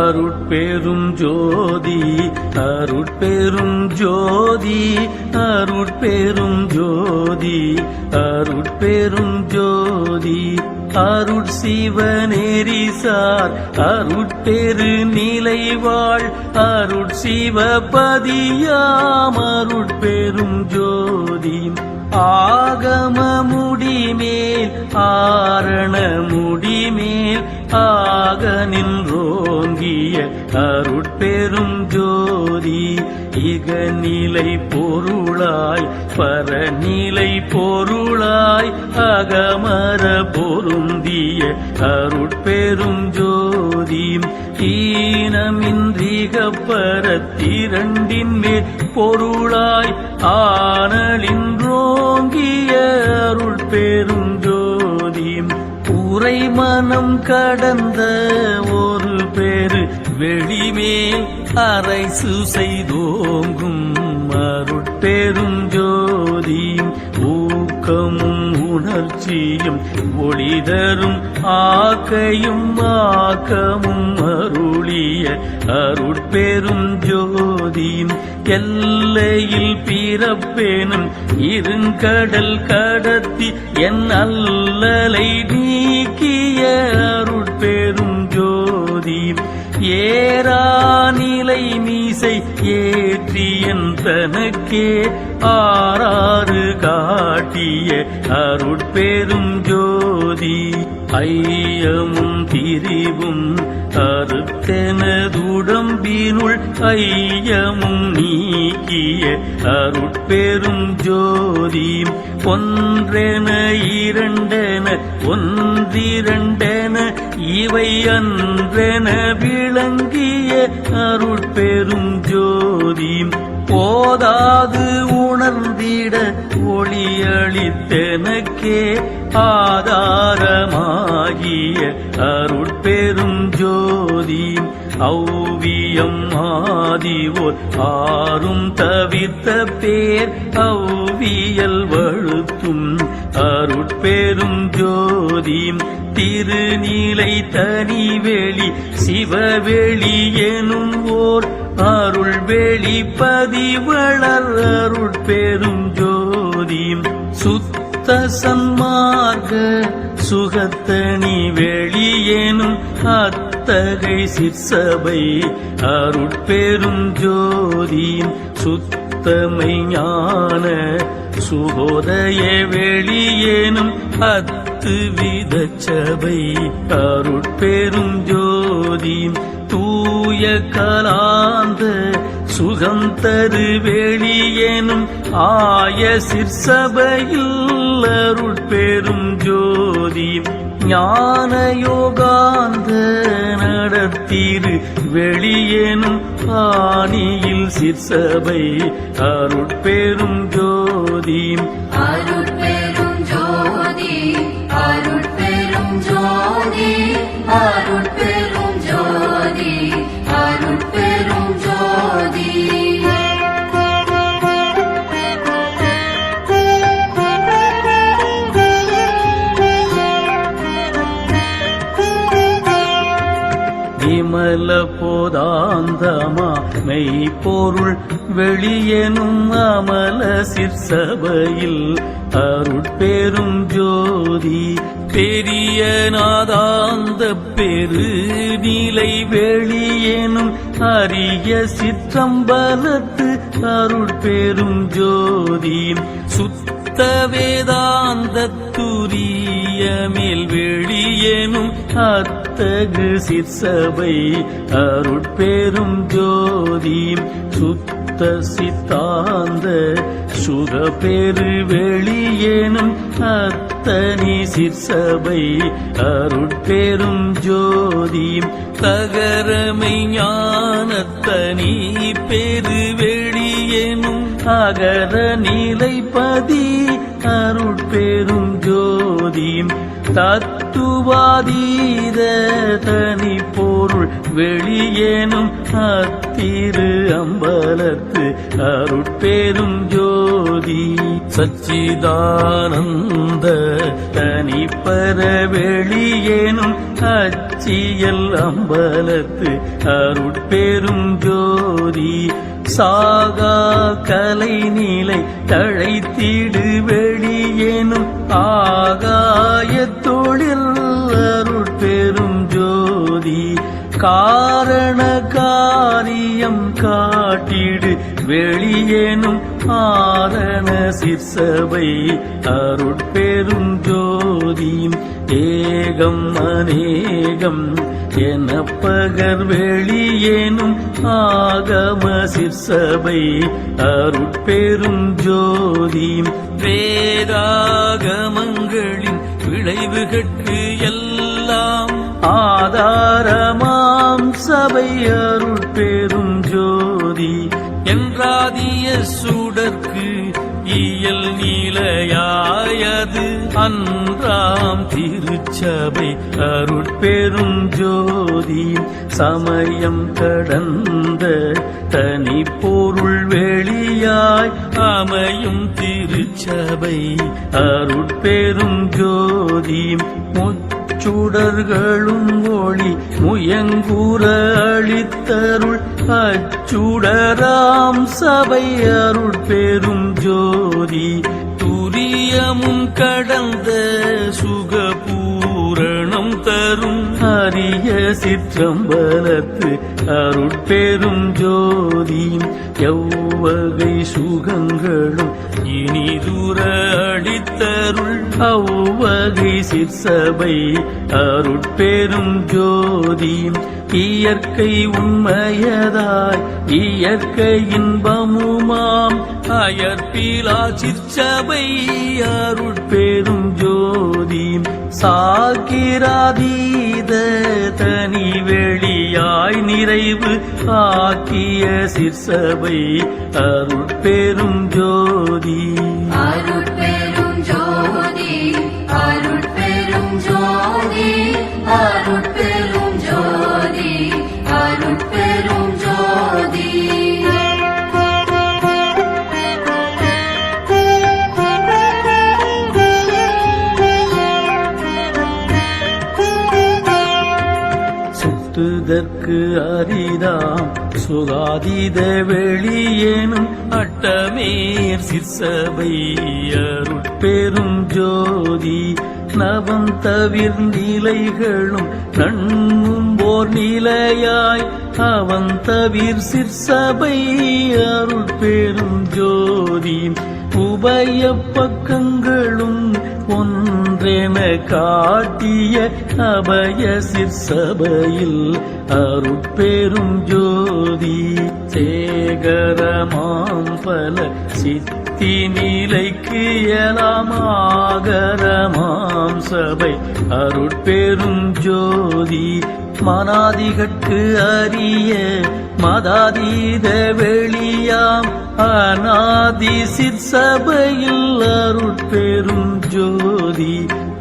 அருட்பெரும் ஜோதி அருட்பெரும் ஜோதி அருட்பெரும் ஜோதி அருட்பெரும் ஜோதி அருட்சிவநெறிசார் அருட்பெரு நிலைவாழ் அருட்சிவபதியாம் அருட்பெரும் ஜோதி ஆகம முடிமேல் ஆரண முடிமேல் ஆக நின்றோங்கிய அருட்பெரும் ஜோதி இகநிலை பொருளாய் பரநிலை பொருளாய் அகமர பொருந்திய அருட்பெரும் ஜோதி ஈனமின்றிகப்பரத்திரண்டின் மேல் பொருளாய் ஆனலின்றோங்கிய அருட்பெரும் ஜோதி உரை மனம் கடந்த ஒரு பேரு வெளிமேல் அரைசு செய்தோங்கும் அருட்பெரும் ஜோதி ஊக்கமும் உணர்ச்சியும் ஒளிதரும் ஆக்கையும் ஆக்கமும் அருளிய அருட்பெரும் ஜோதி எல்லையில் பிறப்பேனும் இருங்கடல் கடத்தி என் அல்லலை நீக்கிய அருட்பெரும் ஜோதி ஏறாநிலை மீசை ஏற்றியன் தனக்கே ஆறாறு காட்டிய அருட்பெரும் ஜோதி ஐயமும் திரிவும் அறுத்தெனதுடம்பினுள் ஐயமும் நீக்கிய அருட்பெரும் ஜோதி ஒன்றென இரண்டென ஒன்றிரண்டென இவை அன்றென விளங்கிய அருட்பெரும் ஜோதி போதாது உணர்ந்திட ஒளியளித்தெனக்கே ஆதாரமாகிய அருட்பெரும் ஜோதி ஔவியம் ஆதிவோர் ஆறும் தவிர்த்த பேர் ஔவியல் வழுத்தும் அருட்பெரும் ஜோதி திருநீலை தனிவெளி சிவவெளி எனும் ஓர் அருள் வெளிப்பதிவளர் அருட்பெரும் ஜோதி சுத்த சன்மார்க்க சுகத்தனி வெளியேனும் அத்தகை சிற்சபை அருட்பெரும் ஜோதி சுத்தமை ஞான சுகோதய வெளியேனும் அத்துவித சபை அருட்பெரும் ஜோதி தூய கலாந்த சுகம் தரு வெளியேனும் ஆய சிற்சபையில் அருட்பெரும் ஜோதி ஞான யோகாந்த நடத்திரு வெளியேனும் ஆணியில் சிற்சபை அருட்பெரும் ஜோதி அருட்பெரும் ஜோதி அருட்பெரும் ஜோதி அருட்பெரும் ஜோதி அருட்பெரும் ஜோதி விமல போதாந்தமா மெய்ப்பொருள் வெளியெனும் அமல சிற்சபையில் அருட்பெரும் ஜோதி பெரிய நாதாந்த பெரு நிலை வெளியேனும் அரிய சிற்றம்பலத்து அருட்பெரும் ஜோதி சுத்த வேதாந்த துரிய மேல் வெளியேனும் அத்தகு சிற்சபை அருட்பெரும் ஜோதி சுத்த சித்தாந்த சுகப்பெரு வெளியேனும் அத்தனி சிற்சபை அருட்பெரும் ஜோதி தகரமை ஞானத்தனி பெரு வெளியேனும் அகர நிலைப்பதி அருட்பெரும் ஜோதி தத்துவாதீத தனி பொருள் வெளியேனும் அத்திரு அம்பலத்து அருட்பெரும் ஜோதி சச்சிதானந்த தனிப்பர வெளியேனும் அச்சியல் அம்பலத்து அருட்பெரும் ஜோதி சாகா கலை நிலை தழைத்திடு வெளியேனும் ஆகாய தொழில் அருட்பெரும் ஜோதி காரண காரியம் காட்டிடு வெளியேனும் ஆரண சிற்சபை அருட்பெரும் ஜோதி ஏகம் அநேகம் என பகர் வெளியேனும் ஆகம சிற்சபை அருட்பெரும் ஜோதி வேதாகமங்களின் விளைவுகட்கு எல்லாம் ஆதாரமாம் சபை அருட்பெரும் ஜோதி என்றாதிய சுடற்கு இயல் நீலையாயது அன்றாம் திருச்சபை அருட்பெரும் ஜோதி சமயம் கடந்த தனி பொருள் வெளியாய் அமையும் திருச்சபை அருட்பெரும் ஜோதி சுடர்களும் ஒளி முயங்குற அளித்தருள் அச்சுடராம் சபை அருட்பெரும் ஜோதி துரியமும் கடந்த சுகபூரணம் தரும் அரிய சிற்றம்பலத்து அருட்பெரும் ஜோதி எவ்வகை சுகங்களும் இனிதுர அளித்தருள் அவ்வகை சிற்சபை அருட்பெரும் ஜோதி இயற்கை உண்மையதாய் இயற்கை இன்பமுமாம் அயற்பிலா சிற்சபை அருட்பெரும் ஜோதி சாக்கிராதீத தனி வெளியாய் நிறைவு ஆக்கிய சிற்சபை அருட்பெரும் ஜோதி அருட்பெரும் ஜோதி அருட்பெரும் ஜோதி அருட்பெரும் ஜோதி அருட்பெரும் ஜோதி சுட்டுதற்கு அரிதாம் சுகாதீத வெளியேனும் அட்டமேர் சிற்சபை அருட்பெரும் ஜோதி நவம் தவிர் நிலைகளும் நண்ணும் ஓர் நிலையாய் அவன் தவிர் சிற்சபை அருட்பெரும் ஜோதி உபய பக்கங்களும் ஒன்றென காட்டிய அபய சிற்சபையில் அருட்பெரும் ஜோதி சேகரமாம் பல சித்தி நிலைக்கு எலாமாகரமாம் சபை அருட்பெரும் ஜோதி மனாதிகட்கு அரிய மதாதீத வெளியாம் அநாதி சிற்சபையில் அருட்பெரும் ஜோதி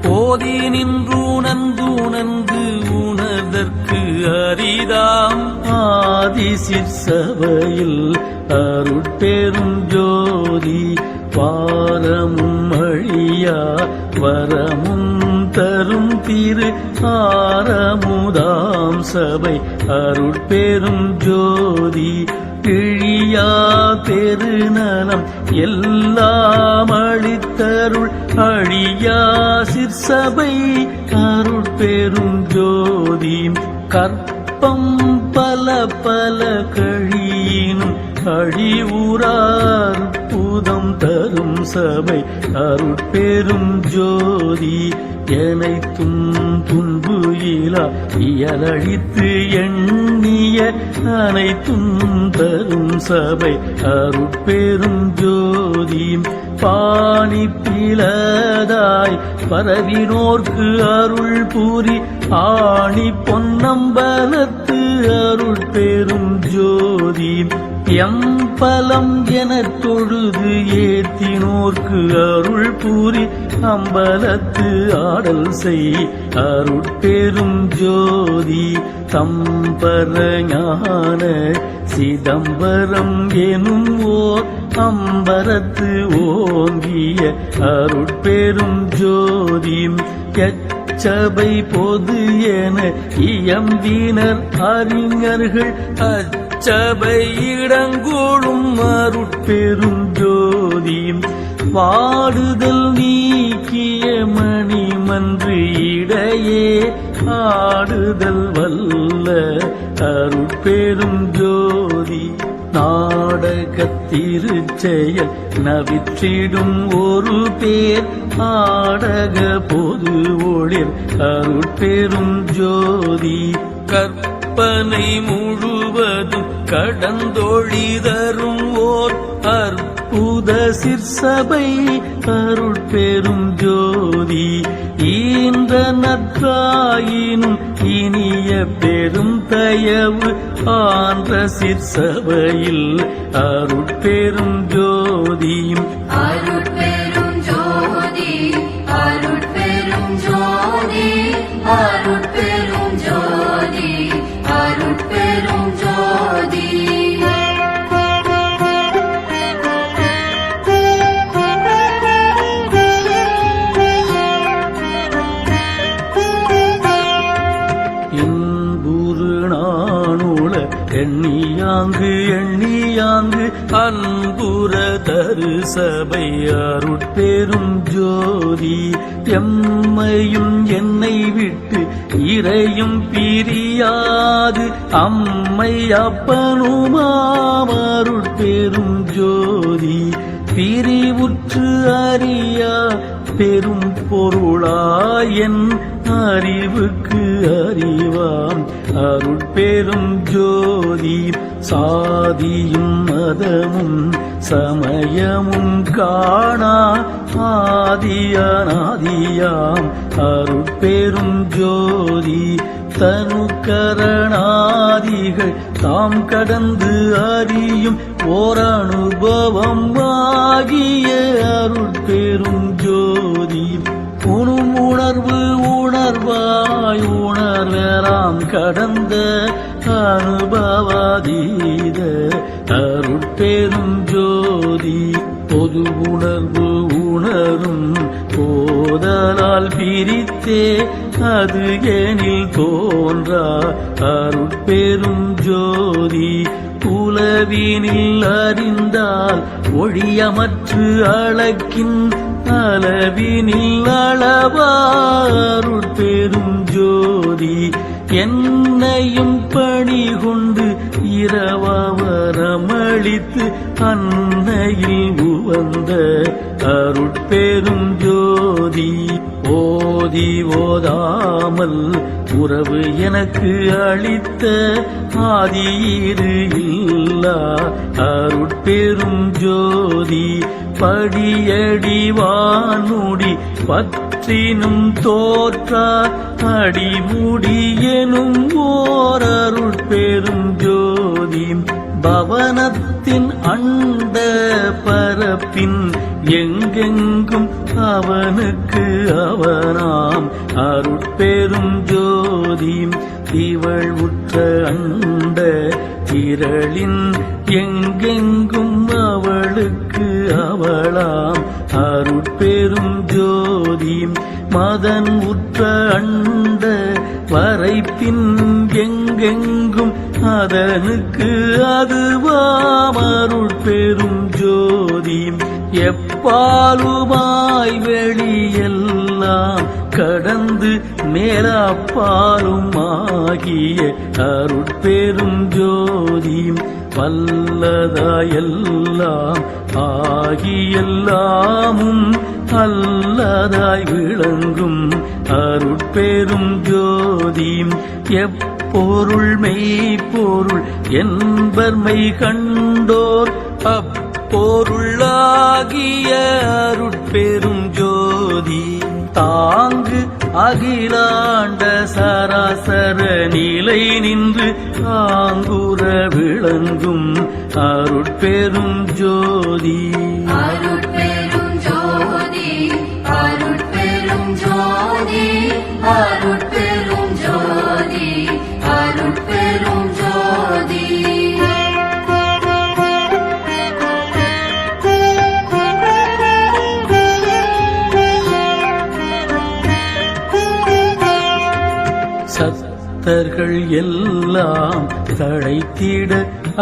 போதி நின்றுணர்ந்து உணர்தற்கு அரிதாம் ஆதி சிற்சபையில் அருட்பெரும் ஜோதி வாரமும் அழியா வரமும் தரும் திரு ஆரமுதாம் சபை அருட்பெரும் ஜோதி கிழியா பெருநலம் எல்லாம் அளித்தருள் அழியா சிற்சபை அருட்பெரும் ஜோதி கற்பம் பல பல கழியினும் அழிவுறார் புதம் தரும் சபை அருட்பெரும் ஜோதி எனைத்தும் துன்பு இலா இயலழித்து எண்ணிய அனைத்தும் தரும் சபை அருட்பெரும் ஜோதி பாணி பிளதாய் பரவினோர்க்கு அருள் பூரி ஆணி பொன்னம்பலத்து அருட்பெரும் ஜோதி எம்பலம் எனத் தொழுது ஏத்தினோர்க்கு அருள் பூரி அம்பலத்து ஆடல் செய் அருட்பெரும் ஜோதி தம்பர ஞான சிதம்பரம் எனும் ஓர் அம்பரத்து ஓங்கிய அருட்பெரும் ஜோதி எச்சபை பொது என இயம்பினர் அறிஞர்கள் அச்சபை இடங்கூடும் அருட்பெரும் ஜோதி வாடுதல் நீக்கிய மணிமன்று இடையே ஆடுதல் வல்ல அருட்பெரும் ஜோதி நாடகத்திருச்செயல் நவிற்றிடும் ஒரு பேர் ஆடக பொது ஒளிர் அருட்பெரும் ஜோதி கற்பனை முழுவதும் கடந்தொழிதரும் ஓர் அற்புத சிற்சபை அருட்பெரும் ஜோதி ஈன்ற நற்றாயினும் இனிய பெரும் தயவு ஆன்ற சிற்சபையில் அருட்பெரும் ஜோதியும் அருட்பெரும் ஜோதி அருட்பெரும் ஜோதி அருட்பெரும் ஜோதி அருட்பெரும் ஜோதி எண்ணியாங்கு எண்ணியாங்கு அன்புற தரு சபை அருட்பெரும் ஜோதி எம்மையும் என்னை விட்டு இறையும் பிரியாது அம்மை அப்பனுமாம் அருட்பெரும் ஜோதி பிரிவுற்று அறியா பெரும் பொருளாயன் அறிவுக்கு அறிவாம் அருட்பெரும் ஜோதி சாதியும் மதமும் சமயமும் காணா ஆதியானாதியாம் அருட்பெரும் ஜோதி தனுக்கரணாதிகள் தாம் கடந்து அறியும் ஓர் அனுபவம் ஆகிய அருட்பெரும் ஜோதி உணும் உணர்வு உணர்வாய் உணர்வெல்லாம் கடந்த அனுபவாதீத அருட்பெரும் ஜோதி பொது உணர்வு உணரும் போதலால் பிரித்தே அது எனில் தோன்றா அருட்பெரும் ஜோதி உலவினில் அறிந்தால் ஒழியமற்று அளக்கின் அளவினில் அளவாருட்பெரும் ஜோதி என்னையும் பணி கொண்டு இரவரமளித்து அன்னையில் உவந்த அருட்பெரும் ஜோதி ஓதி ஓதாமல் உறவு எனக்கு அளித்த ஆதியீடு இல்லா அருட்பெரும் ஜோதி படியடி வானுடி பற்றினும் தோற்றா அடிமுடி எனும் ஓர் அருட்பெரும் ஜோதி பவனத்தின் அண்ட பரப்பின் எங்கெங்கும் அவனுக்கு அவனாம் அருட்பெரும் ஜோதி இவள் உற்ற அண்ட திரளின் எங்கெங்கும் அவளுக்கு அவளாம் அருட்பெரும் ஜோதி மதன் உற்ற அண்ட வரைப்பின் எங்கெங்கும் அதனுக்கு அதுவாம் அருட்பெரும் ஜோதி எப்பாலுமாய் வெளியெல்லாம் கடந்து மேலப்பாலும் ஆகிய அருட்பெரும் ஜோதி வல்லதாயெல்லாம் ஆகியெல்லாமும் அல்லதாய் விளங்கும் அருட்பெரும் ஜோதி எப்பொருள் மெய்ப்பொருள் என்பர்மை கண்டோர் அப்பொருளாகிய அருட்பெரும் ஜோதி தாங்கு அகிலாண்ட சராசர நிலை நின்று ஆங்குற விளங்கும் அருட்பெரும் ஜோதி அருட்பெரும் ஜோதி அருட்பெரும் ஜோதி அருட்பெரும் ஜோதி அருட்பெரும் ஜோதி சத்தர்கள் எல்லாம் தழைத்திட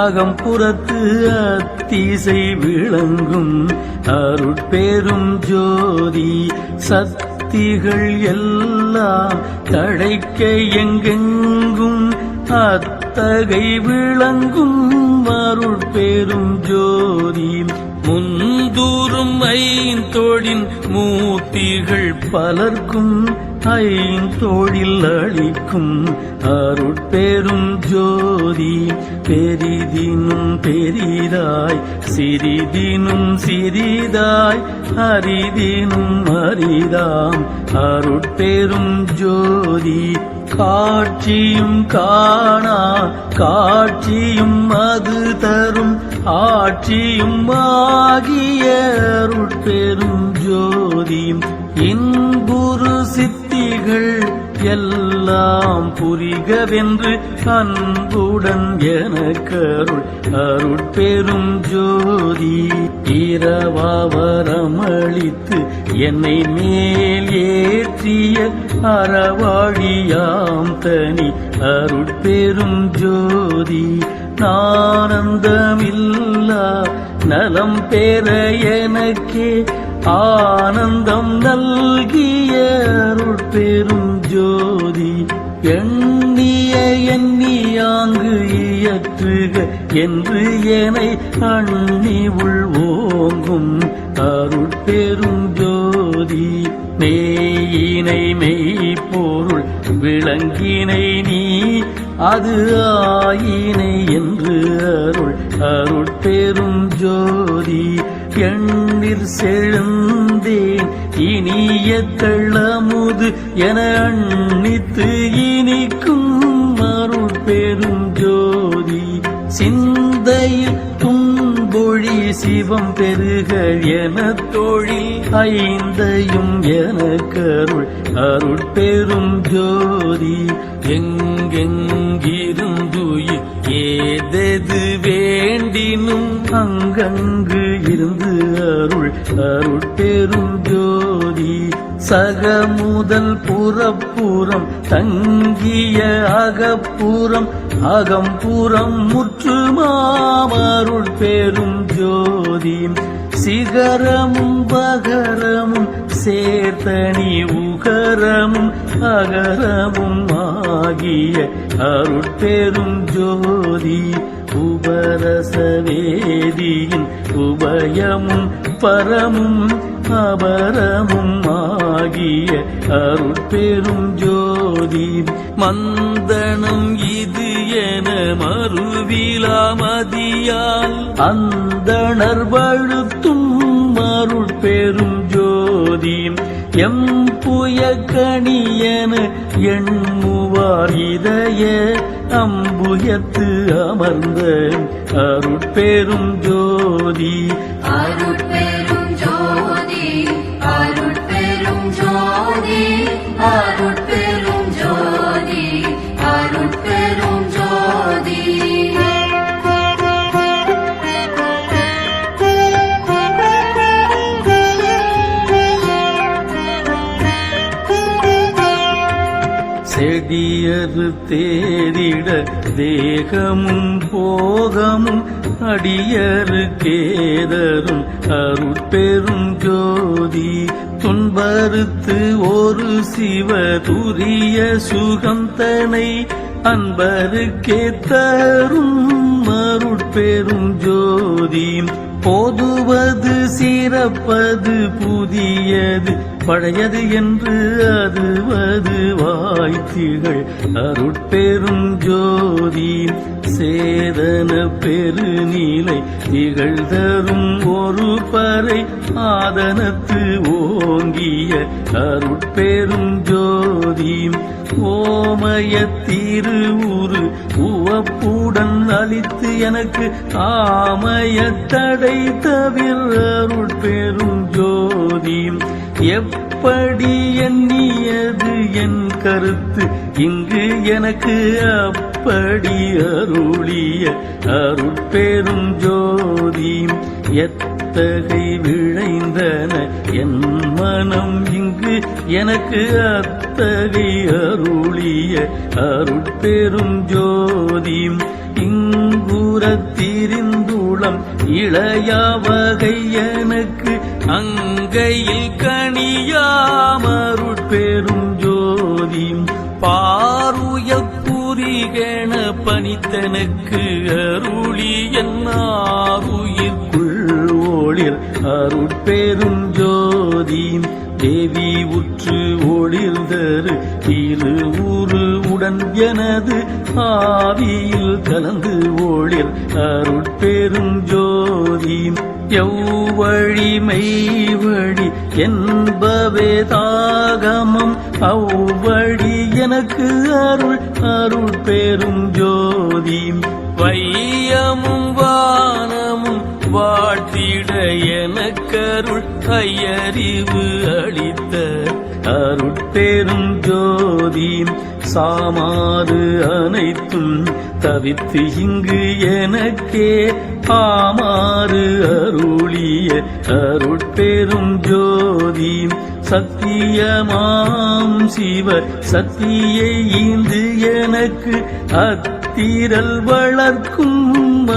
அகம்புறத்து அத்திசை விளங்கும் அருட்பெரும் ஜோதி. சக்திகள் எல்லாம் தழைக்க எங்கெங்கும் அத்தகை விளங்கும் அருட்பெரும் ஜோதி. முந்தூறும் ஐந்தொழின் மூர்த்திகள் பலர்க்கும் ஐந்தொழில் அளிக்கும் அருட்பெரும் ஜோதி. பெரிதினும் பெரிதாய் சிறிதினும் சிறிதாய் அரிதினும் அரிதாம் அருட்பெரும் ஜோதி. காட்சியும் காணா காட்சியும் அது தரும் ஆட்சியும் ஆகிய அருட்பெரும் ஜோதி. இன்புறு சித்திகள் எல்லாம் புரிகவென்று அன்புடன் எனக்கருள் அருட்பெரும் ஜோதி. இரவாவரமளித்து என்னை மேல் ஏற்றிய அறவாழியாம் தனி அருட்பெரும் ஜோதி. ஆனந்தமில்லா நலம் பெற எனக்கே ஆனந்தம் நல்கிய அருட்பெரும் ஜோதி. எண்ணிய எண்ணியாங்கு இயற்றுக என்று என்னை அண்ணி உள்வோங்கும் அருட்பெரும் ஜோதி. மெய்யினை மெய்ப்பொருள் விளங்கினை நீ அது ஆயினை என்று அருள் அருட்பெரும் ஜோதி. எண்ணிற் செழுந்தேன் இனிய தள்ளமுது என அண்ணித்து இனிக்கும் அருட்பெரும் ஜோதி. சிந்தையில் துன்பொழி சிவம் பெருக என தொழில் ஐந்தையும் எனக்கருள் அருட்பெரும் ஜோதி. எங்கெங்கிருந்துயிர் ஏதெது வேண்டினும் அங்கங்கு இருந்து அருள் அருட்பெரும் ஜோதி. சகமுதல் புறப்புறம் தங்கிய அகப்புறம் அகம்புறம் முற்றுமாம் அருட்பெரும் ஜோதி. சிகரமும் பகரமும் சேர்த்தனி உகரமும் அகரமும் ஆகிய அருட்பெரும் ஜோதி. உபரசவேதியின் உபயமும் பரமும் அபரமும் ஆகிய அருட்பெரும் ஜோதி. மந்தனம் இது என மறுவிலாமதியால் அந்தணர் வழுத்தும் அருட்பெரும் ஜோதி. எம்புய கணியன எண்முவார் இதய அம்புயத்து அமர்ந்த அருட்பெரும் ஜோதி. அருட்பெரும் ஜோதி அருட்பெரும் ஜோதி அருட்பெரும் ஜோதி அருட்பெரும் ஜோதி. செடியறு தேரிட தேகமும் போகமும் அடியறு கேதரும் அருட்பெரும் ஜோதி. துன்பறுத்து ஒரு சிவ துரிய சுகம் தனை அன்பருக்கே தரும் அருட்பெரும் ஜோதி. போதுவது சிறப்பது புதியது பழையது என்று அதுவது வாய்த்திகள் அருட்பெரும் ஜோதி. சேதன பெருநிலை திகழ்தரும் ஒரு பறை ஆதனத்து ஓங்கிய அருட்பெரும் ஜோதி. ஓமய திருவுரு உவப்புடன் அளித்து எனக்கு ஆமய தடை தவிர அருட்பெரும் ஜோதி. எப்படி எண்ணியது என் கருத்து இங்கு எனக்கு அப்படி அருளிய அருட்பெரும் ஜோதி. எத்தகை விழைந்தன என் மனம் இங்கு எனக்கு அத்தகை அருளிய ஒளிய அருட்பெரும் ஜோதி இங்குறத் திரிந்துளம் இளையவகை எனக்கு அங்கையில் கணியாமருட்பெரும் ஜோதி பாருய புரிகென பணித்தனக்கு அருளி என்னாருயிர்க்குள் ஒளிர் அருட்பெரும் ஜோதி தேவி உற்று ஒளிர்தரு திருவுரு உடன் எனது ஆவியில் கலந்து ஒளிர் அருட்பெரும் ஜோதி எவ்வழி மெய்வழி என்பவே தாகமம் அவ்வழி எனக்கு அருள் அருட்பெரும் ஜோதி வையமும் வானமும் வாழ்த்திட எனக்கருள் ஐயறிவு அளித்த அருட்பெரும் ஜோதி சாமாறு அனைத்தும் தவித்து இங்கு எனக்கே ஆமாறு அருளிய அருட்பெரும் ஜோதி சத்தியமாம் சிவ சக்தியை ஈந்து எனக்கு அத்திரல் வளர்க்கும்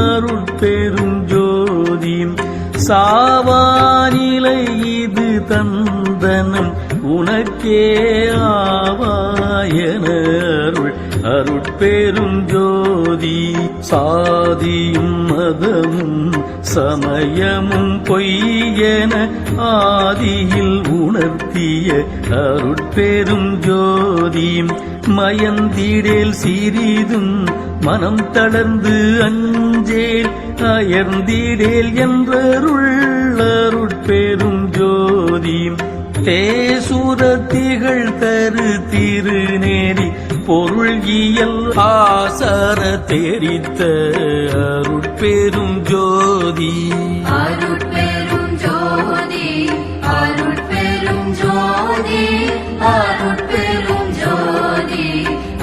அருட்பெரும் ஜோதி சாவானிலை இது தந்தனம் உனக்கே ஆவாயன அருள் அருட்பெரும் ஜோதி சாதியும் மதமும் சமயமும் பொய்யென ஆதியில் உணர்த்திய அருட்பெரும் ஜோதி மயந்திடேல் சிறிதும் மனம் தளர்ந்து அஞ்சேல் அயர்ந்திடேல் என்றருள் அருட்பெரும் ஜோதி தேசுரத்திகள் தரு திருநேரி பொருள் இயல் ஆசார தெரித்த அருட்பெரும் ஜோதி அருட்பெரும் ஜோதி அருட்பெரும் ஜோதி அருட்பெரும் ஜோதி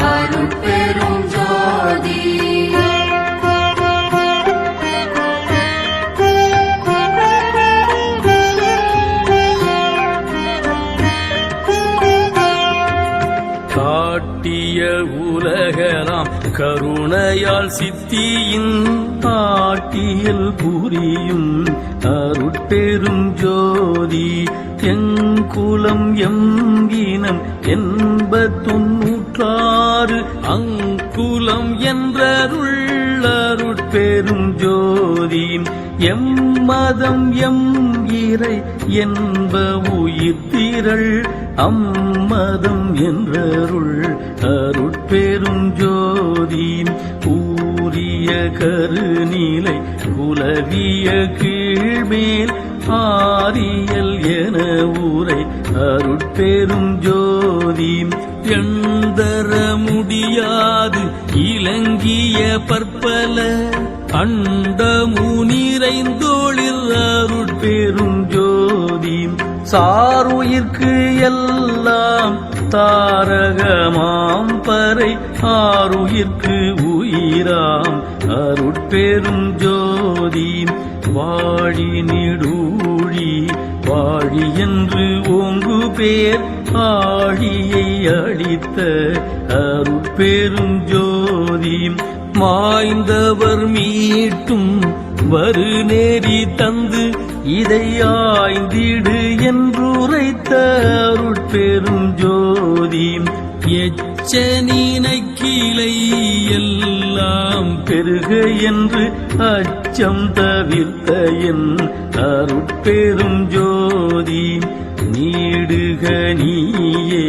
அருட்பெரும் ஜோதி காட்டிய உலகலாம் கருணையால் சித்தியின் ஆட்டியல் புரியும் அருட்பெரும் ஜோதி எங்குலம் எங்கினம் 86 அங்குலம் என்றருள் அருட்பெரும் ஜோதி எம்மதம் எம் இறை என்ப உயிர்த்திரள் அம்மதம் என்றருள் அருட்பெரும் ஜோதி ஊரிய கருநிலை உலவிய கீழ்மேல் ஆரியல் என ஊரை அருட்பெரும் ஜோதி எந்தர முடியாது இலங்கிய பற்பல அண்டமு நிறைந்தோளிர் அருட்பெரும் ஜோதி சாருயிர்க்கு எல்லாம் தாரகமாம் பறை ஆருயிர்க்கு உயிராம் அருட்பெரும் ஜோதி வாழி நிடூழி வாழி என்று ஓங்கு பேர் ஆழியை அளித்த அருட்பெரும் ஜோதி மாய்ந்தவர் மீட்டும் வருநேரி தந்து இதை ஆய்ந்திடு என்றுரைத்த அருட்பெரும் ஜோதி எச்சனினை கிளை எல்லாம் பெருக என்று அச்சம் தவிர்த்த என் அருட்பெரும் ஜோதி நீடுக நீயே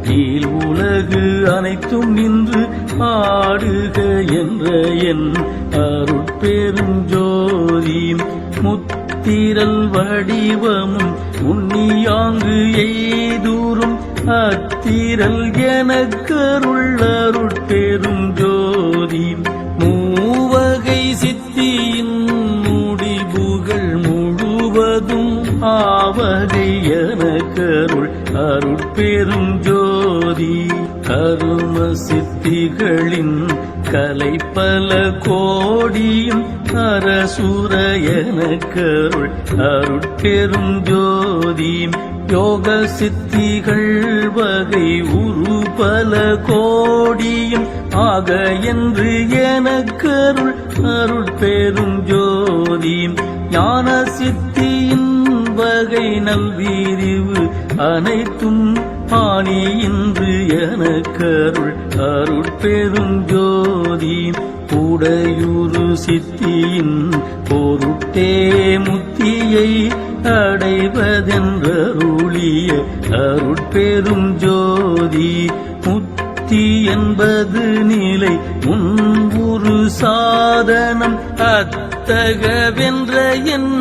நீல் உலகு அனைத்தும் நின்று ஆடுக என்ற என் அருட்பெரும் ஜோதி முத்திரல் வடிவமும் உன்னியாங்கு எய்தூரும் அத்திரல் எனக்கருள் அருட்பெரும் ஜோதி மூவகை சித்தியின் முடிவுகள் முழுவதும் ஆவகை எனக்கருள் அருட்பெரும் ஜோதி கரும சித்திகளின் கலைப்பல கோடியும் அரசுர எனக்கருள் அருட்பெரும் ஜோதி யோக சித்திகள் வகை உரு பல கோடியும் ஆக என்று எனக்கருள் அருட்பெரும் ஜோதி ஞான சித்தியின் வகை நல்விரிவு அனைத்தும் ஆணி இன்று எனக்கருள் அருட்பெரும் ஜோதி உடையுரு சித்தியின் பொருட்டே முத்தியை அடைவதென்றருளிய அருட்பெரும் ஜோதி முத்தி என்பது நிலை முன்புரு சாதனம் அத்தகவென்ற என்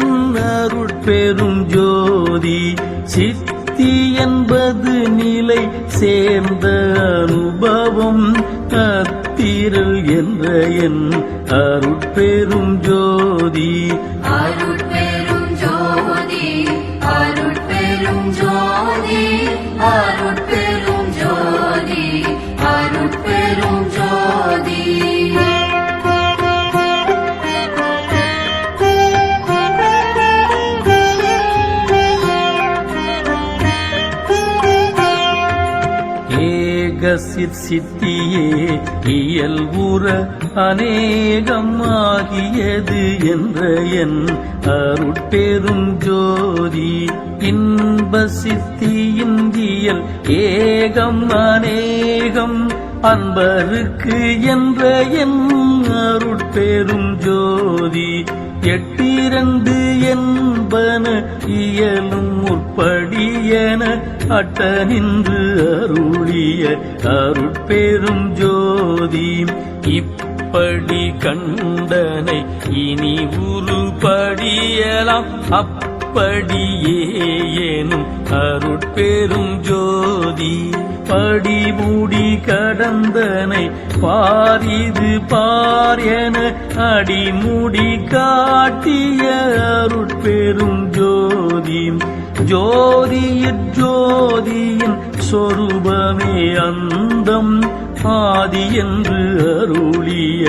அருட்பெரும் ஜோதி சித்தி என்பது நிலை சேர்ந்த அனுபவம் அத்திரல் என்ற என் அருட்பெரும் ஜோதி அருட்பெரும் ஜோதி அருட்பெரும் ஜோதி அருட்பெரும் ஜோதி அருட்பெரும் ஜோதி சித்தியே இயல்புற அநேகமாகியது என்ற என் அருட்பெரும் ஜோதி இன்ப சித்தியின் இயல் ஏகம் அநேகம் அன்பருக்கு என்ற என் அருட்பெரும் ஜோதி எட்டிரண்டு என்பன இயலும் முற்படியன அட்ட நின்று அருளிய அருட்பெரும் ஜோதி இப்படி கண்டனை இனி உருப்படியலாம் அப்படியே எனும் அருட்பெரும் ஜோதி படிமூடி கடந்தனை பாரிது பார் என அடிமுடி காட்டிய அருட்பெரும் ஜோதி ஜோதியிற் ஜோதியின் சொரூபமே அந்தம் ஆதி என்று அருளிய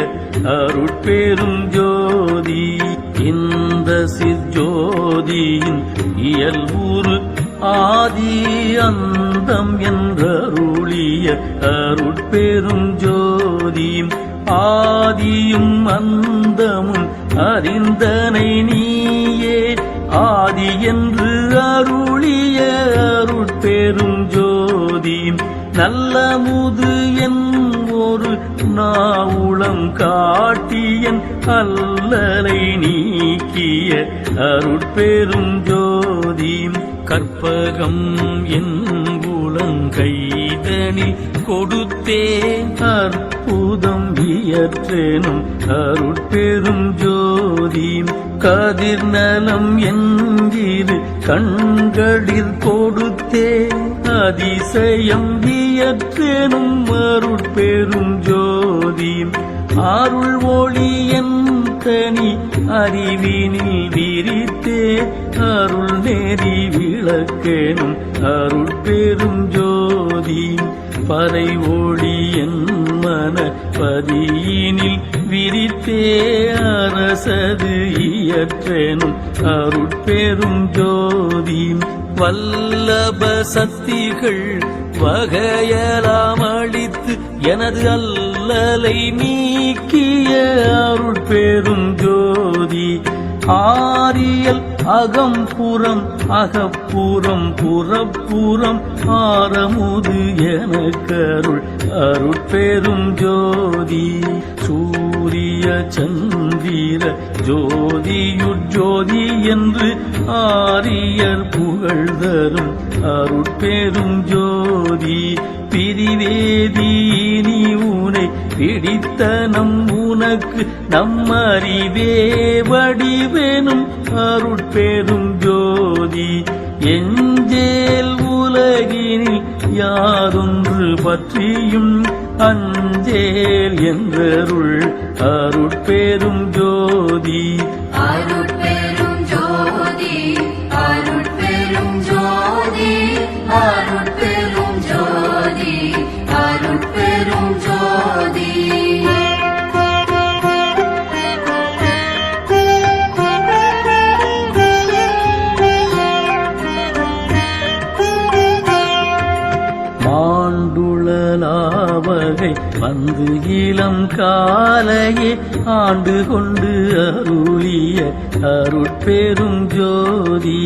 அருட்பெரும் ஜோதி இந்த சிற்ஜோதியின் இயல்புரு ஆதி அந்தம் என்றருளிய அருட்பெரும் ஜோதி ஆதியும் அந்தமும் அறிந்தனை நீயே ஆதி என்று அருளிய அருட்பெரும் ஜோதி நல்ல முது என் ஒரு நாவுளம் காட்டியன் அல்லலை நீக்கிய அருட்பெரும் ஜோதி கற்பகம் என் உளங்கைதனில் கொடுத்தே அற்புதம் இயற்றேனும் அருட்பெரும் ஜோதி கதிர் நலம் என்கிறு கண்களில் கொடுத்தே அதிசயம் இயற்றேனும் அருட்பெரும் ஜோதி அருள் ஒளி என் தனி அறிவினில் விரித்தே அருள் நெறி விளக்கேனும் அருட்பெரும் ஜோதி பறை ஒளி என் மன பதியினில் விரித்தே அரசது இயற்றேனும் அருட்பெரும் ஜோதி வல்லப சக்திகள் வகையலாம் அளித்து எனது அல்லலை நீக்கிய அருட்பெரும் ஜோதி ஆரியல் அகம்புறம் அகப்புறம் புறப்புறம் ஆரமுது எனக்கருள் அருட்பெரும் ஜோதி சூரிய சந்திர ஜோதியுஜோதி என்று ஆரியர் புகழ் தரும் அருட்பெரும் ஜோதி பிரிவேதி நீ உனை பிடித்த நம் உனக்கு நம்மறிவே வடிவேனும் அருட்பெரும் ஜோதி எஞ்சேல் உலகினில் யாதொன்று பற்றியும் அஞ்சேல் என்றருள் அருட்பெரும் ஜோதி அருட்பெரும் ஜோதி அருட்பெரும் ஜோதி அருட்பெரும் ஜோதி அருட்பெரும் ஜோதி வகை வந்து இளம் காலையே ஆண்டு கொண்டு அருளிய அருட்பெரும் ஜோதி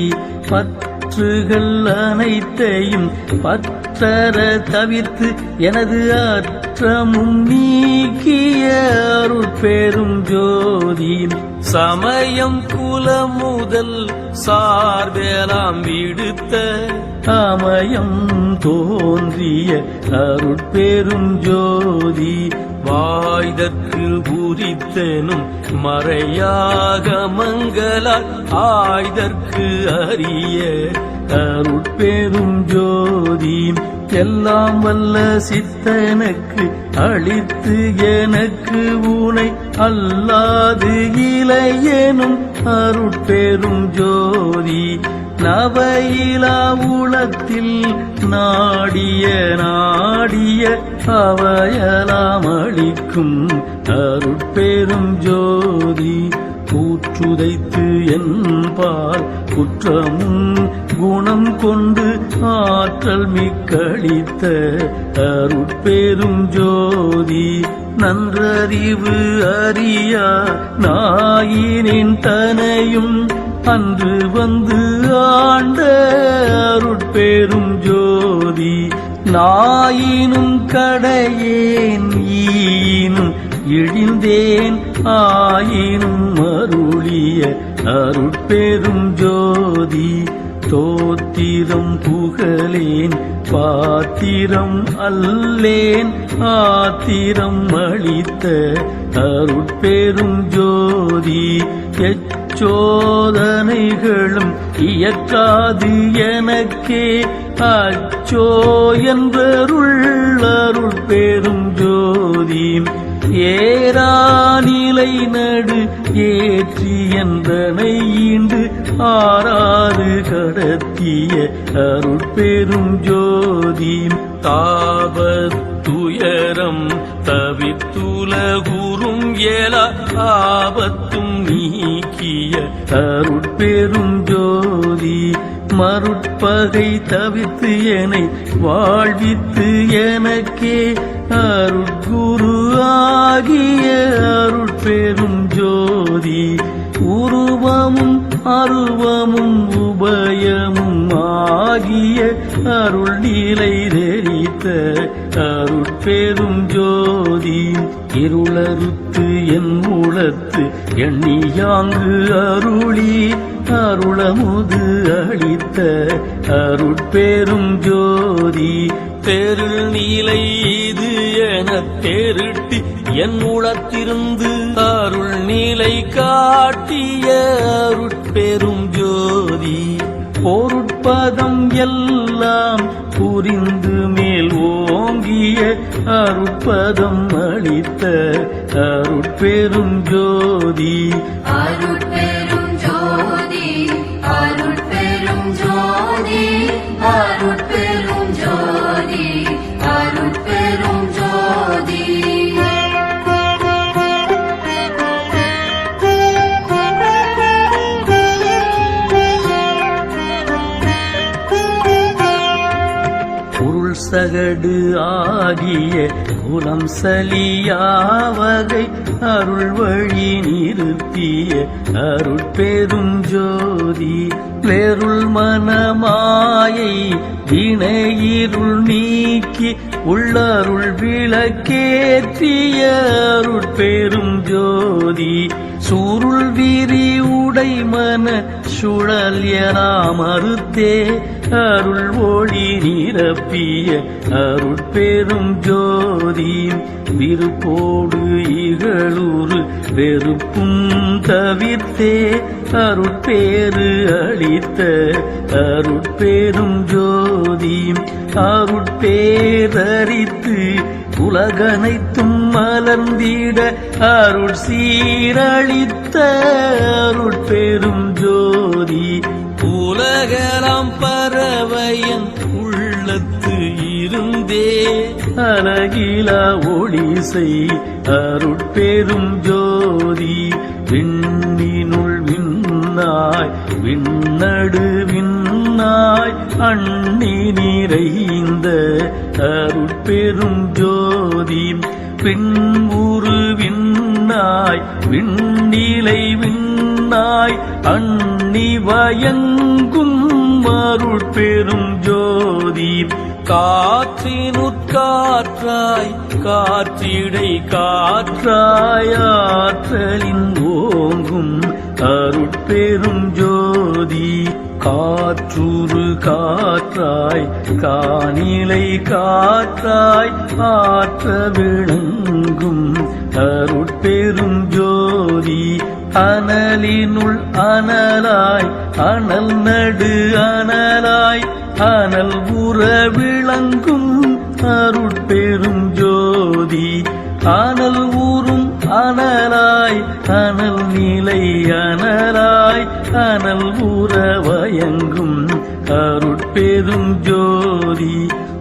பற்றுகள் அனைத்தையும் பற்றற தவிர்த்து எனது அற்றமும் நீக்கிய அருட்பெரும் ஜோதி சமயம் குலம் முதல் சார்பெலாம் விடுத்த அமயம் தோன்றிய அருட்பெரும் ஜோதி வாய்தற்கு உரித்தனும் மறையாக மங்களால் ஆய்தற்கு அறிய அருட்பெரும் ஜோதி எல்லாம் வல்ல சித்தனுக்கு அளித்து எனக்கு உனை அல்லாது இளையனும் அருட்பெரும் ஜோதி நவையிலா உலத்தில் நாடிய அவையலாம் அளிக்கும் அருட்பெரும் ஜோதி கூற்றுதைத்து என்பால் குற்றமும் குணம் கொண்டு ஆற்றல் மிக்களித்த அருட்பெரும் ஜோதி நன்றறிவு அறியா நாயினின் தனையும் அன்று வந்து ஆண்ட அருட்பெரும் ஜோதி நாயினும் கடையேன் ஈனும் இழிந்தேன் ஆயினும் அருளிய அருட்பெரும் ஜோதி தோத்திரம் புகழேன் பாத்திரம் அல்லேன் ஆத்திரம் அளித்த அருட்பெரும் ஜோதி எச்சோதனைகளும் இயற்றாது எனக்கே அச்சோ என்பருள் அருட்பெரும் ஜோதி ஏராநிலை நடு ஏற்றி என்றனை ஈண்டு ஆறாறு கடத்திய அருட்பெரும் ஜோதி தாபத்துயரம் தவித்துலகுறும் ஏலா ஆபத்தும் நீக்கிய அருட்பெரும் ஜோதி மருட்பகை தவித்து என்னை வாழ்வித்து எனக்கே அருட்குரு ஆகிய அருட்பெரும் ஜோதி உருவமும் அருவமும் உபயமும் ஆகிய அருள் நிலை தெரித்த அருட்பெரும் ஜோதி இருளறுத்து என் உளத்து எண்ணியாங்கு அருளி அருளமுது அளித்த அருட்பெரும் ஜோதி தெருள் நீலை இது என தேருட்டி என் உளத்திருந்து அருள் நீலை காட்டிய அருட்பெரும் ஜோதி பொருட்பதம் எல்லாம் புரிந்து மேல் ஓங்கிய அருட்பதம் அளித்த அருட்பெரும் ஜோதி அருட்பெரும் ஜோதி அருட்பெரும் ஜோதி அருட்பெரும் ஜோதி அருட்பெரும் ஜோதி சகடு ஆகிய குலம் சலியாவகை அருள் வழி நிறுத்திய அருட்பெரும் ஜோதி வேருள் மனமாயை வினையிருள் நீக்கி உள்ளருள் விளக்கேற்றிய அருட்பெரும் ஜோதி சூருள் விரி உடை மன சுழல் எலாம் மறுத்தே அருள் ஒளி நிரப்பிய அருட்பெரும் ஜோதி விருப்போடு இகழூறு வெறுப்பும் தவிர்த்தே அருட்பேறு அளித்த அருட்பெரும் ஜோதி அருட்பேரறித்து உலகனைத்தும் மலர்ந்திட அருள் சீரழித்த அருட்பெரும் ஜோதி உலகலாம் பறவையன் உள்ளத்து இருந்தே அழகிலா ஒளிசை அருட்பெரும் ஜோதி விண்ணினுள் விண்ணாய் விண்ணடு விண்ண விண்ணாய் அண்ணி நிறைந்த அருட்பெரும் ஜோதி பின்புரு விண்ணாய் விண்ணிலை விண்ணாய் அண்ணி வயங்கும் அருட்பெரும் ஜோதி காற்றினுட்காற்றாய் காற்றிடை காற்றாய் ஆற்றலின் ஓங்கும் அருட்பெரும் ஜோதி காற்றுரு காற்றாய் கானிலை காற்றாய் ஆற்ற விளங்கும் அருட்பெரும் ஜோதி அனலினுள் அனலாய் அனல் நடு அனலாய் அனல் உற விளங்கும் அருட்பெரும் ஜோதி அனல் ஊரும் அனலாய் அனல் நிலை அனலாய் அனல் ஊற வயங்கும் அருட்பெரும் ஜோதி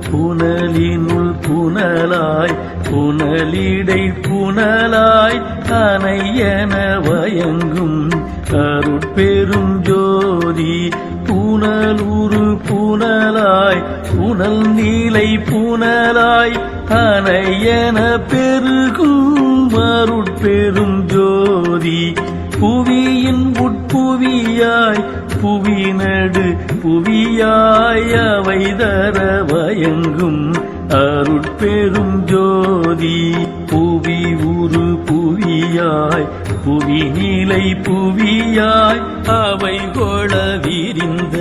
புனலினுள் புனலாய் புனலிடை புனலாய் அனையன வயங்கும் அருட்பெரும் ஜோதி புனலூரு புனலாய் புனல் நீலை புனலாய் அனையன பெருகும் அருட்பெரும் ஜோதி புவியின் உட்புவியாய் புவிநடு புவியாய் அவை தர வயங்கும் அருட்பெரும் ஜோதி புவி உரு புவியாய் புவி நிலை புவியாய் அவை கொள விரிந்த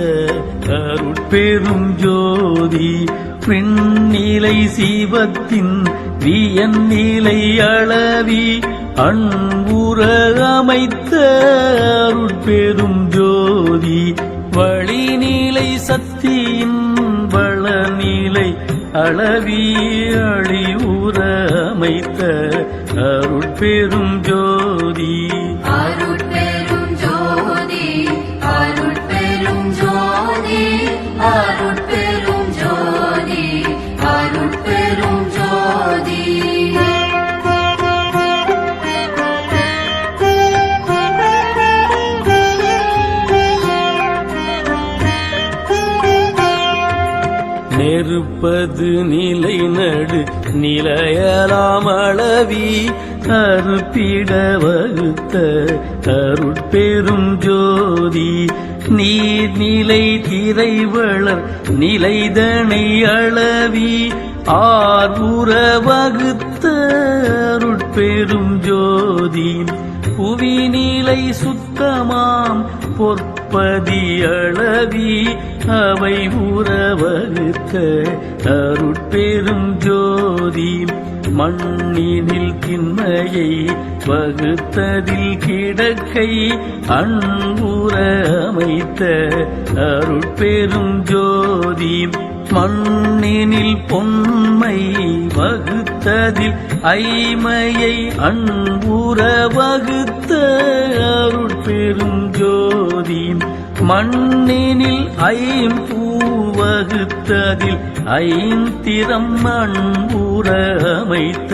அருட்பெரும் ஜோதி விண்ணிலை சிவத்தின் வியன்னிலை அளவி அன்புற அமைத்த அருட்பெரும் ஜோதி வழிநிலை சக்தியின் வளநிலை அளவி அழிவுற அமைத்த அருட்பெரும் ஜோதி அருட்பெரும் ஜோதி அருட்பெரும் ஜோதி அருட்பெரும் ஜோதி அருட்பெரும் ஜோதி நெருப்பது நிலை நடு நிலையலாம் அளவி அருப்பிட வகுத்த அருட்பெரும் ஜோதி நீர்நிலை திரை வளர் நிலைதனை அளவி ஆர்வுற வகுத்த அருட்பெரும் ஜோதி புவிநிலை சுத்தமாம் பொற்பதி அளவி அவை உறவகுத்த அருட்பெரும் ஜோதி மண்ணினில் திண்மையை வகுத்ததில் கிடக்கை அன்புற அமைத்த அருட்பெரும் ஜோதி மண்ணினில் பொன்மை வகுத்ததில் ஐமையை அன்புற வகுத்த அருட்பெரும் ஜோதி மண்ணினில் ஐம்பூ வகுத்ததில் ஐந்திரம் அன்புற அமைத்த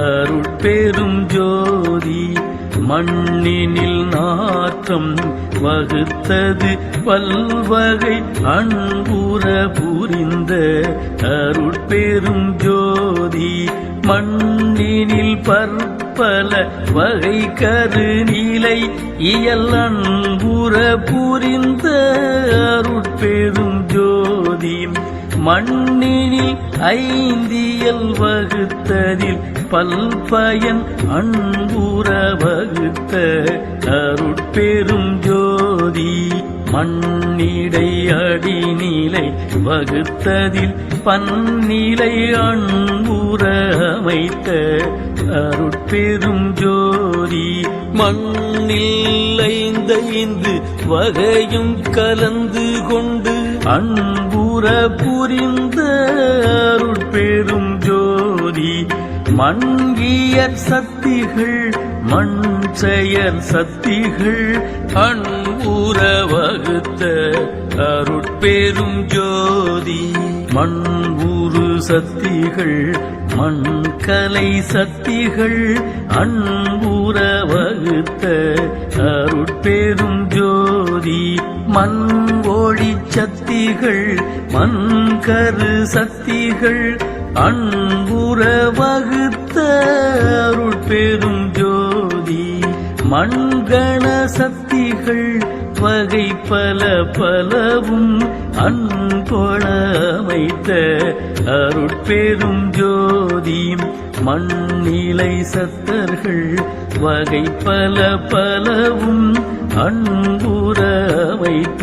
அருட்பெரும் ஜோதி மண்ணினில் நாற்றம் வகுத்தது பல்வகை அன்புற புரிந்த அருட்பெரும் ஜோதி மண்ணினில் பற்பல வகை கருநிலை இயல் அன்புற புரிந்த அருட்பெரும் ஜோதி மண்ணினில் ஐந்தியல் வகுத்ததில் பல்பயன் அன்புற வகுத்த அருட்பெரும் ஜோதி மண்ணிடை அடிநிலை வகுத்ததில் பன்னிலை அன்புற அமைத்த அருட்பெரும் ஜோதி மண்ணில் ஐந்து வகையும் கலந்து கொண்டு அன்புற புரிந்த அருட்பெரும் ஜோதி மண்கியற் சக்திகள் மண் செயற் சக்திகள் அன்புற வகுத்த அருட்பெரும் ஜோதி மண்புரு சக்திகள் மண்கலை சக்திகள் அன்புற வகுத்த அருட்பெரும் ஜோதி மண் ஒளி சக்திகள் மண்கரு சக்திகள் அன்புற வகுத்த அருட்பெரும் ஜோதி மண்கண சக்திகள் வகை பல பலவும் அன்பொள அமைத்த அருட்பெரும் ஜோதி மண்ணிலை சத்தர்கள் வகை பல பலவும் அன்புற வைத்த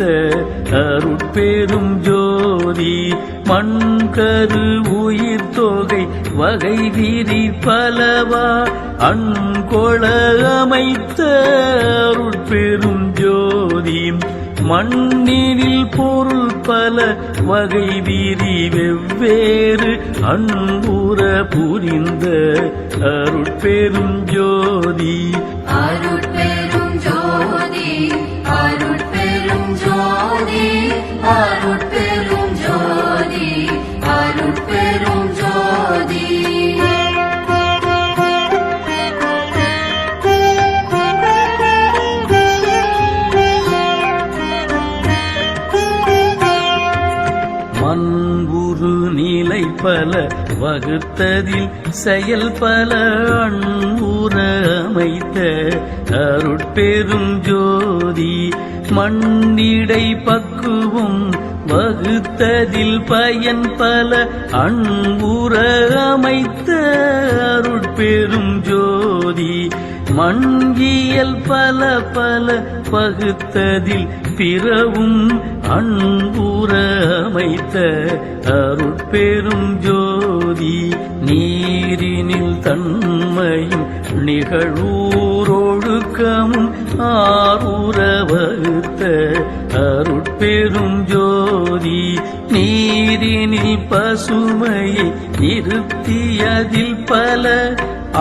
அருட்பெரும் ஜோதி மண்கரு உயிர் தொகை வகை விரி பலவா அன்கொள அமைத்த அருட்பெரும் ஜோதி மண்ணினில் பொருள் பல வகை விரி வெவ்வேறு அன்புற புரிந்த அருட்பெரும் ஜோதி அருட்பெரும் ஜோதி அருட்பெரும் ஜோதி அருட்பெரும் ஜோதி அருட்பெரும் ஜோதி மண்புரு நிலை பல வகுத்ததில் செயல் பல அன்புற அமைத்த அருட்பெரும் ஜோதி மண்ணிடை பக்குவம் வகுத்ததில் பயன் பல அன்புற அமைத்த அருட்பெரும் ஜோதி மண்கியல் பல பல பகுத்ததில் பிறவும் அன்புற அமைத்த அருட்பெரும் ஜோதி நீரினில் தன்மையும் நிகழூரொழுக்கமும் ஆரூர வகுத்த அருட்பெரும் ஜோதி நீரினில் பசுமையை நிறுத்தியதில் பல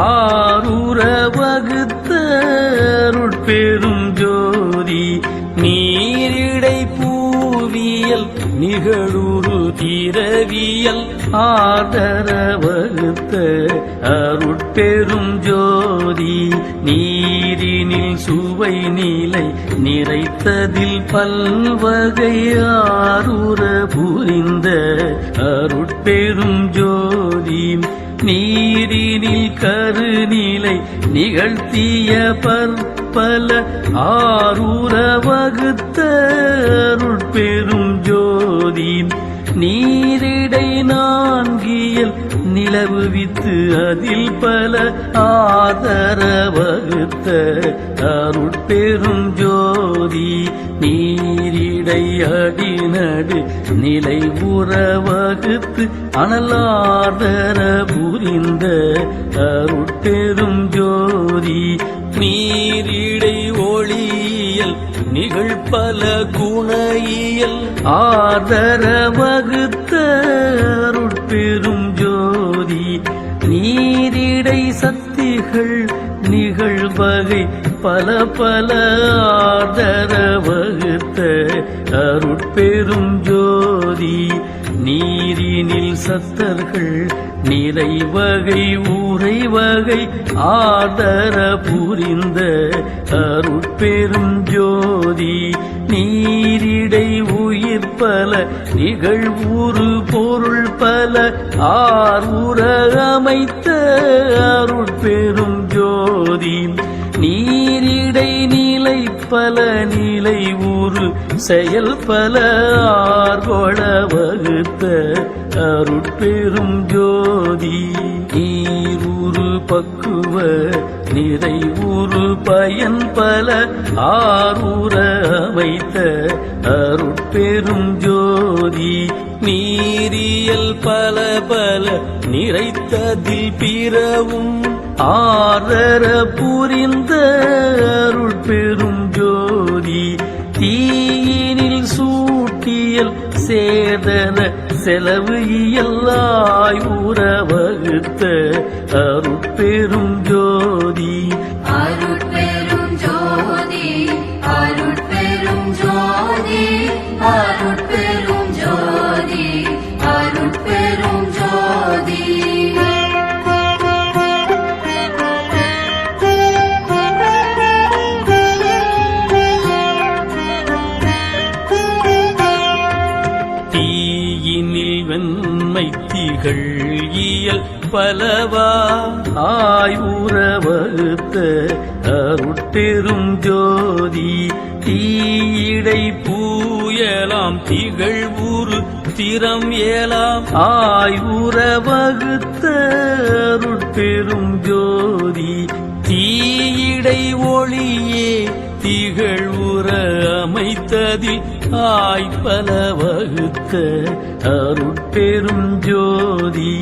ஆரூர வகுத்த அருட்பெரும் ஜோதி நீரிடை பூவியல் நிகழூரு தீரவியல் ஆதர வகுத்த அருட்பெரும் ஜோதி நீரினில் சுவை நிலை நிறைத்ததில் பல்வகை ஆரூர புரிந்த அருட்பெரும் ஜோதி நீரினில் கருநிலை நிகழ்த்திய பற்பல ஆரூர வகுத்த அருட்பெரும் ஜோதி நீரிடை நான்கியல் நிலவுவித்து அதில் பல ஆதர வகுத்த அருட்பெரும் ஜோதி நீரிடை அடிநடு நிலை உற வகுத்து அனலாதர புரிந்த அருட்பெரும் ஜோதி நீரிடை ஒளியியல் நிகழ்பல குணையியல் ஆதர வகுத்த அருட்பெரும் ஜோதி நீரிடை சக்திகள் நிகழ்வகை பல பல ஆதர வகுத்த அருட்பெரும் ஜோதி நீரினில் சத்தர்கள் நிறைவகை ஊரைவகை ஆதர புரிந்த அருட்பெரும் ஜோதி நீரிடை உயிர் பல நிகழ்வுறு பொருள் பல ஆரூர அமைத்த அருட்பெரும் ஜோதி நீரிடை நிலை பல நிலை ஊறு செயல் பல ஆர்கொள வகுத்த அருட்பெரும் ஜோதி நீரூறு பக்குவ நிறைவுறு பயன் பல ஆரூர அமைத்த அருட்பெரும் ஜோதி நீரியல் பல பல நிறைத்ததில் பிறவும் ஆதர புரிந்த அருட்பெரும் ஜோதி தீயினில் சூட்டியல் சேதன செலவு இயல்லாய் உற வகுத்த அருட்பெரும் ஜோதி அருட்பெரும் ஜோதி அருட்பெரும் ஜோதி அருட்பெரும் ஜோதி அருட்பெரும் ஜோதி பலவா ஆய்வுற வகுத்த அருட்பெரும் ஜோதி தீடை பூயலாம் திகழ்வுரு திறம் ஏலாம் ஆய்வுற வகுத்த அருட்பெரும் ஜோதி தீடை ஒளியே திகழ்வுற அமைத்ததில் ஆய்பல வகுத்த அருட்பெரும் ஜோதி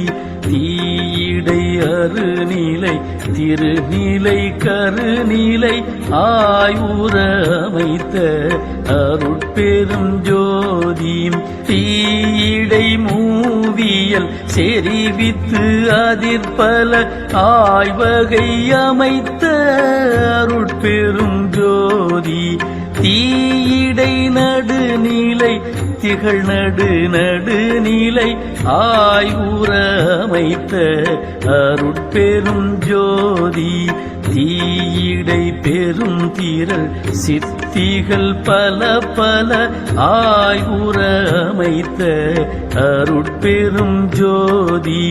தீடை அருநிலை திருநிலை கருநிலை ஆய்வுற அமைத்த அருட்பெரும் ஜோதி தீடை மூவியல் செறிவித்து அதிர்பல ஆய்வகை அமைத்த அருட்பெரும் ஜோதி தீடை நடுநிலை திகழ் நடுநிலை ஆய்வுற அமைத்த அருட்பெரும் ஜோதி தீடை பெரும் திரள் சித்திகள் பல பல ஆய்வுற அமைத்த அருட்பெரும் ஜோதி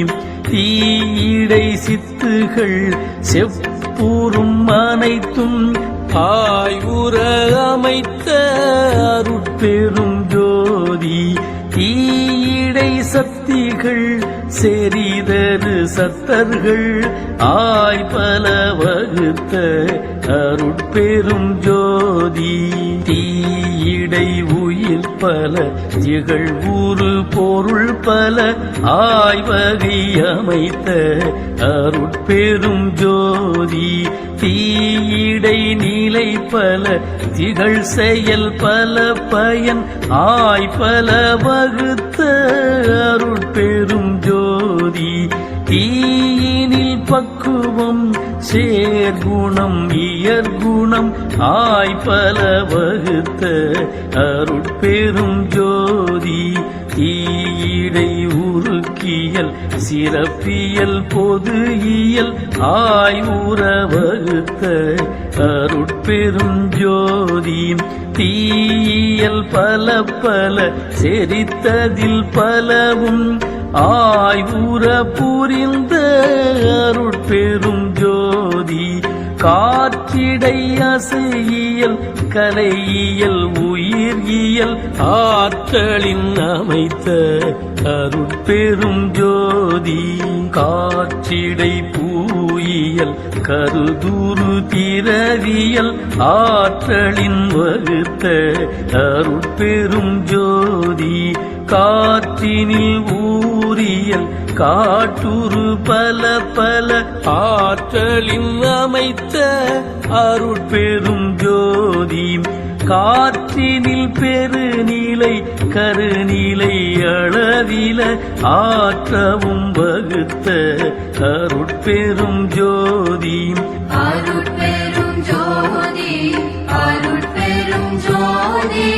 தீடை சித்துகள் செப்பூரும் அனைத்தும் ஆய்வுற அமைத்த அருட்பெரும் ஜோதி தீடை சக்திகள் செறிதரு சத்தர்கள் ஆய்பல வகுத்த அருட்பெரும் ஜோதி தீடை உயிர் பல திகழ்வுரு பொருள் பல ஆய்வகை அமைத்த அருட்பெரும் ஜோதி தீடை நிலை பல திகழ் செயல் பல பயன் ஆய்பல வகுத்த அருட்பெரும் ஜோதி தீயினில் பக்குவம் சேர்குணம் இயற்குணம் ஆய்பல வகுத்த அருட்பெரும் ஜோதி தீடை உருக்கியல் சிறப்பியல் பொது இயல் ஆய்வுற வகுத்த அருட்பெரும் ஜோதி தீயல் பல பல செறித்ததில் பலவும் ஆய்வுற புரிந்த அருட்பெரும் ஜோதி காற்றிடை அசையியல் கலையியல் உயிர் இயல் ஆற்றலின் அமைத்த அருட்பெரும் ஜோதி காற்றிடை பூயியல் கருதுரு திரவியல் ஆற்றலின் வகுத்த அருட்பெரும் ஜோதி காற்றினில் ஊரியல் காட்டுரு பல பல ஆற்றலின் அமைத்த அருட்பெரும் ஜோதி காற்றினில் பெருநிலை கருநிலை அளவில ஆற்றவும் வகுத்த அருட்பெரும் ஜோதி அருட்பெரும் ஜோதி அருட்பெரும் ஜோதி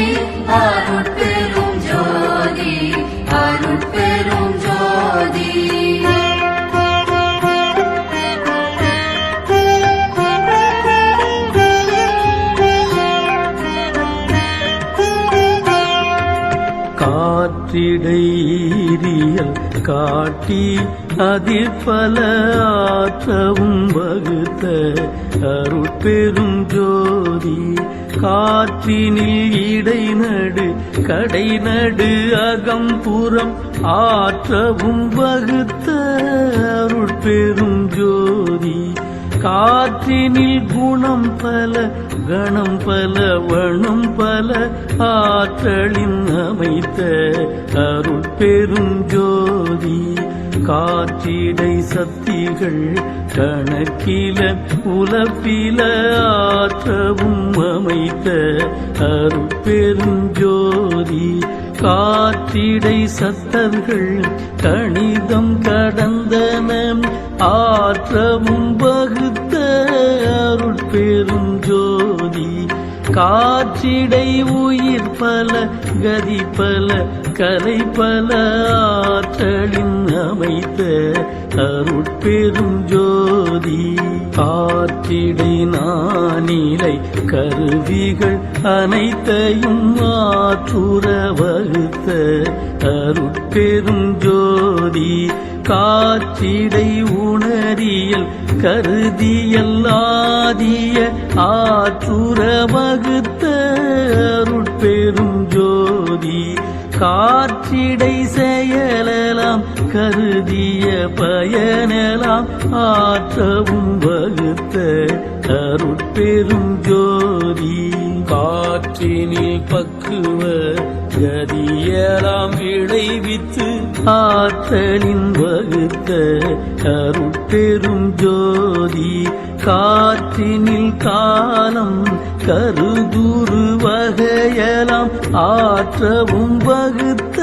அருட்பெரும் ஜோதி அருட்பெரும் ஜோதி காற்றிடையல் காட்டி அதிர்பல ஆற்றவும் வகுத்த அருட்பெரும் ஜோதி காற்றினில் இடைநடு கடைநடு அகம்புறம் ஆற்றவும் வகுத்த அருட்பெரும் ஜோதி காற்றினில் குணம் பல கணம் பல வண்ணம் பல ஆற்றலின் அமைத்த அருட்பெரும் ஜோதி காற்றிடை சக்திகள் கணக்கில உலப்பில ஆற்றவும் அமைத்த அருட்பெரும் ஜோதி காற்றிடை சத்தர்கள் கணிதம் கடந்தன ஆற்றவும் வகுத்த அருட்பெரும் ஜோதி காற்றிடை உயிர் பல கதி பல கலை பல ஆற்றலின் அமைத்த அருட்பெரும் ஜோதி காற்றிடை நானிலை கருவிகள் அனைத்தையும் ஆற்றுற வகுத்த அருட்பெரும் ஜோதி காற்றிடை உணரியல் கருதியல் ஆதிய ஆற்றுற வகுத்த அருட்பெரும் ஜோதி காற்றிடை செயலெல்லாம் கருதிய பயனெல்லாம் ஆற்றவும் வகுத்த அருட்பெரும் ஜோதி காற்றினில் பக்குவ கதியலாம் விளைவித்து ஆற்றலின் வகுத்த அருட்பெரும் ஜோதி காற்றினில் காலம் கருதுரு வகையலாம் ஆற்றவும் வகுத்த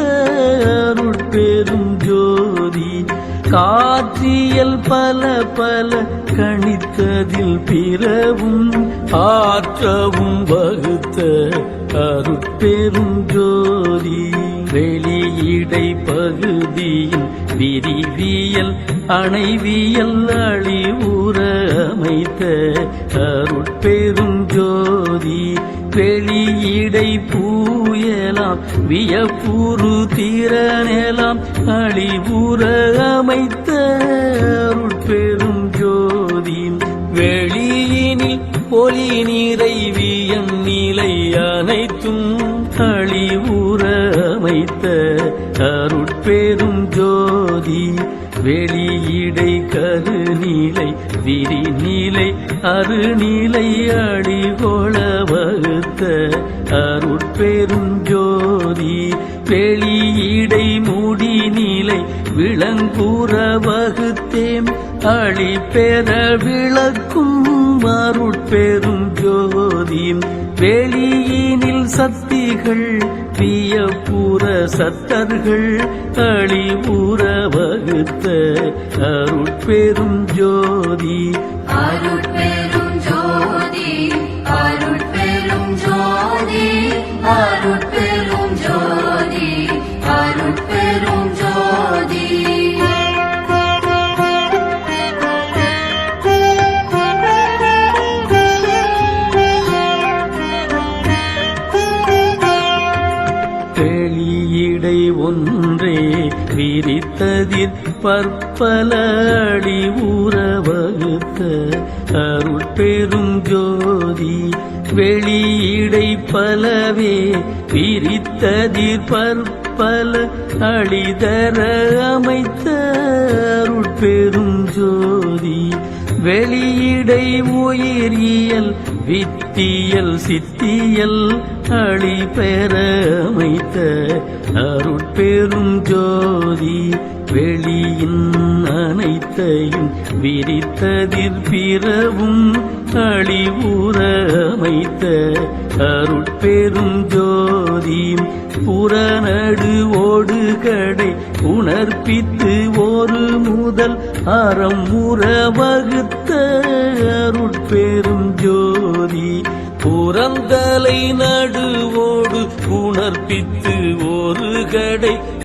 அருட்பெரும் ஜோதி காற்றியல் பல பல கணித்ததில் பிறவும் ஆற்றவும் வகுத்த அருட்பெரும் ஜோதி வெளியிடை பகுதியின் விரிவியல் அணைவியல் அழிவுற அமைத்த அருட்பெரும் ஜோதி வெளியிடை பூயலாம் வியப்புரு திறனெலாம் அழிவுற அமைத்த அருட்பெரும் ஜோதி வெளியினில் ஒளி நிறைவியன் நிலை அனைத்தும் அழிவுற அமைத்த அருட்பெரும் ஜோதி வெளியிடை கருநிலை விரிநிலை அருநிலை அடிகொள வகுத்த அருட்பெரும் ஜோதி வெளியிடை முடிநிலை விளங்குற வகுத்தேம் அழிபெற விளக்கும் அருட்பெரும் ஜோதி வெளியினில் சக்திகள் வியப்புற சத்தர்கள் அழிவுற வகுத்த அருட்பெரும் ஜோதி அருட்பெரும் ஜோதி அருட்பெரும் ஜோதி அருட்பெரும் ஜோதி அருட்பெரும் ஜோதி வெளியிடை ஒன்றே விரித்ததிற் பற்பல அழிவுற வகுத்த அருட்பெரும் ஜோதி வெளியிடை பலவே விரித்ததிற் பற்பல அழிதர அமைத்த அருட்பெரும் ஜோதி வெளியிடை உயிரியல் வித்தியல் சித்தியல் அழிபெற அமைத்த அருட்பெரும் ஜோதி வெளியின் அனைத்தையும் விரித்ததிற் பிறவும் அழிவுற அமைத்த அருட்பெரும் ஜோதி புறநடு ஓடு கடை உணர்ப்பித்து ஒரு முதல் அறம் உற வகுத்த அருட்பெரும் ஜோதி புறந்தலை நடுவோடு உணர்ப்பித்து ஒரு கடை